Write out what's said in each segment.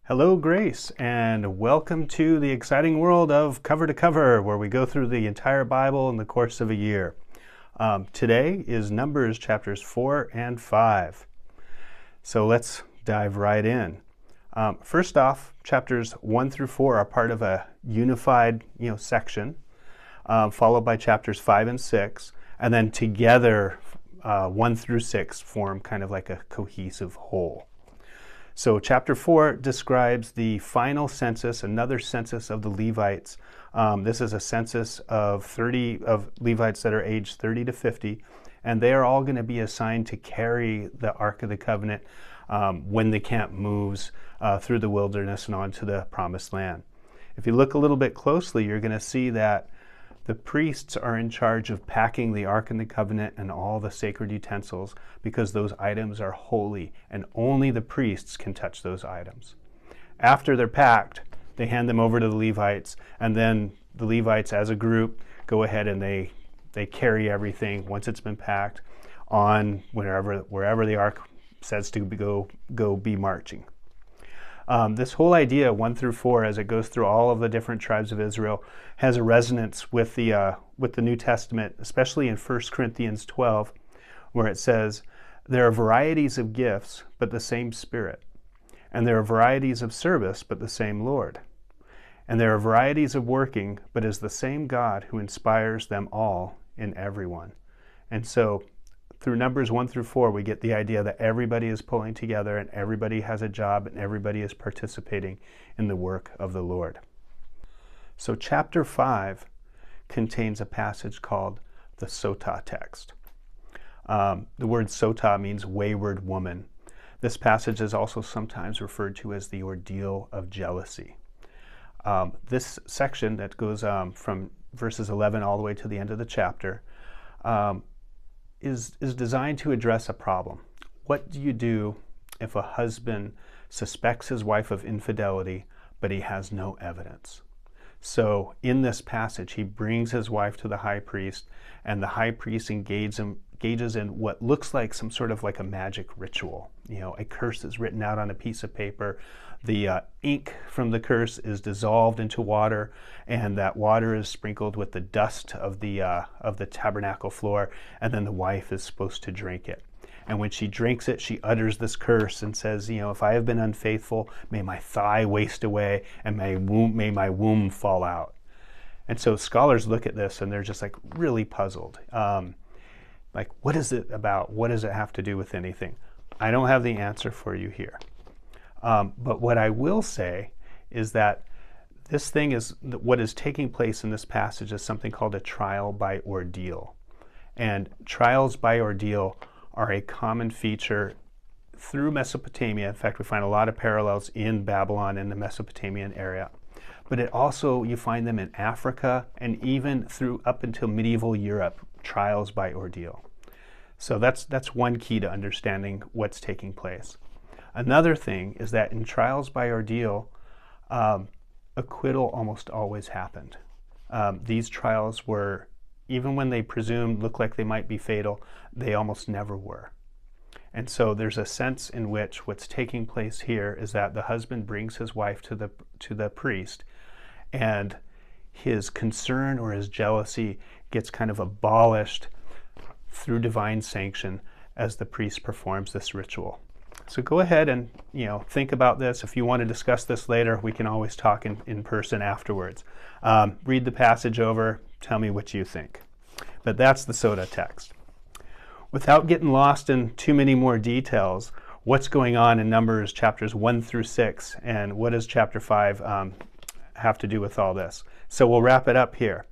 Hello, Grace, and welcome to the exciting world of Cover to Cover, where we go through the entire Bible in the course of a year. Today is Numbers chapters 4 and 5. So let's dive right in. First off, chapters 1 through 4 are part of a unified section, followed by chapters 5 and 6, and then together 1 through 6 form kind of like a cohesive whole. So chapter 4 describes the final census, another census of the Levites. This is a census of 30 of Levites that are aged 30 to 50, and they are all going to be assigned to carry the Ark of the Covenant when the camp moves through the wilderness and onto the Promised Land. If you look a little bit closely, you're going to see that the priests are in charge of packing the Ark of the Covenant and all the sacred utensils because those items are holy and only the priests can touch those items. After they're packed, they hand them over to the Levites, and then the Levites as a group go ahead and they carry everything once it's been packed on wherever the Ark says to go be marching. This whole idea, 1 through 4, as it goes through all of the different tribes of Israel, has a resonance with the New Testament, especially in 1 Corinthians 12, where it says, "There are varieties of gifts, but the same Spirit. And there are varieties of service, but the same Lord. And there are varieties of working, but it is the same God who inspires them all in everyone." And so, through Numbers 1 through 4, we get the idea that everybody is pulling together and everybody has a job and everybody is participating in the work of the Lord. So chapter 5 contains a passage called the Sotah text. The word Sotah means wayward woman. This passage is also sometimes referred to as the ordeal of jealousy. This section that goes from verses 11 all the way to the end of the chapter is designed to address a problem. What do you do if a husband suspects his wife of infidelity, but he has no evidence? So in this passage, he brings his wife to the high priest, and the high priest engages in what looks like some sort of like a magic ritual. A curse is written out on a piece of paper. The ink from the curse is dissolved into water, and that water is sprinkled with the dust of the tabernacle floor, and then the wife is supposed to drink it. And when she drinks it, she utters this curse and says, "If I have been unfaithful, may my thigh waste away, and may my womb fall out." And so scholars look at this, and they're just like really puzzled. Like, what is it about? What does it have to do with anything? I don't have the answer for you here. But what I will say is that this thing is, what is taking place in this passage is something called a trial by ordeal. And trials by ordeal are a common feature through Mesopotamia. In fact, we find a lot of parallels in Babylon and the Mesopotamian area. But you find them in Africa and even through up until medieval Europe, trials by ordeal. So that's one key to understanding what's taking place. Another thing is that in trials by ordeal, acquittal almost always happened. These trials were, even when they presumed looked like they might be fatal, they almost never were. And so there's a sense in which what's taking place here is that the husband brings his wife to the priest, and his concern or his jealousy gets kind of abolished through divine sanction as the priest performs this ritual. So go ahead and think about this. If you want to discuss this later, we can always talk in person afterwards. Read the passage over, tell me what you think. But that's the Sotah text. Without getting lost in too many more details, what's going on in Numbers chapters 1 through 6, and what does chapter 5 have to do with all this? So we'll wrap it up here.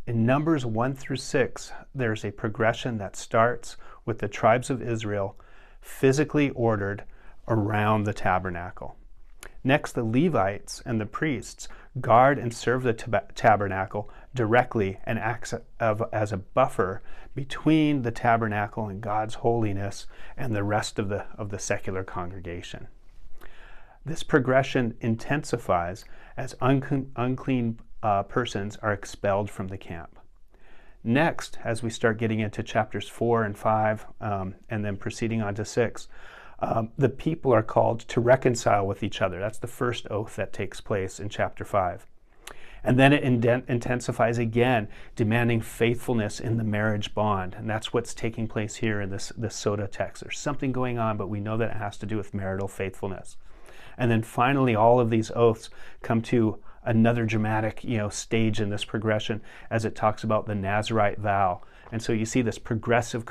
In Numbers 1 through 6, there's a progression that starts with the tribes of Israel physically ordered around the tabernacle. Next, the Levites and the priests guard and serve the tabernacle directly and act as a buffer between the tabernacle and God's holiness and the rest of the secular congregation. This progression intensifies as unclean persons are expelled from the camp. Next, as we start getting into chapters 4 and 5, and then proceeding on to 6, The people are called to reconcile with each other. That's the first oath that takes place in chapter 5. And then it intensifies again, demanding faithfulness in the marriage bond. And that's what's taking place here in this Soda text. There's something going on, but we know that it has to do with marital faithfulness. And then finally, all of these oaths come to another dramatic, stage in this progression as it talks about the Nazirite vow. And so you see this progressive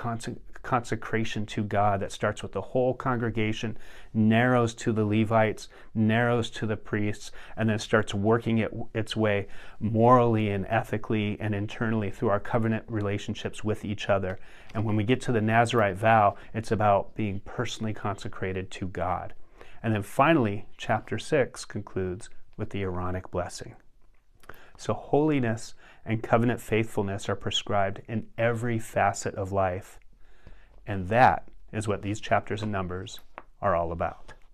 consecration to God that starts with the whole congregation, narrows to the Levites, narrows to the priests, and then starts working its way morally and ethically and internally through our covenant relationships with each other. And when we get to the Nazirite vow, it's about being personally consecrated to God. And then finally, chapter 6 concludes with the Aaronic blessing. So holiness and covenant faithfulness are prescribed in every facet of life. And that is what these chapters in Numbers are all about.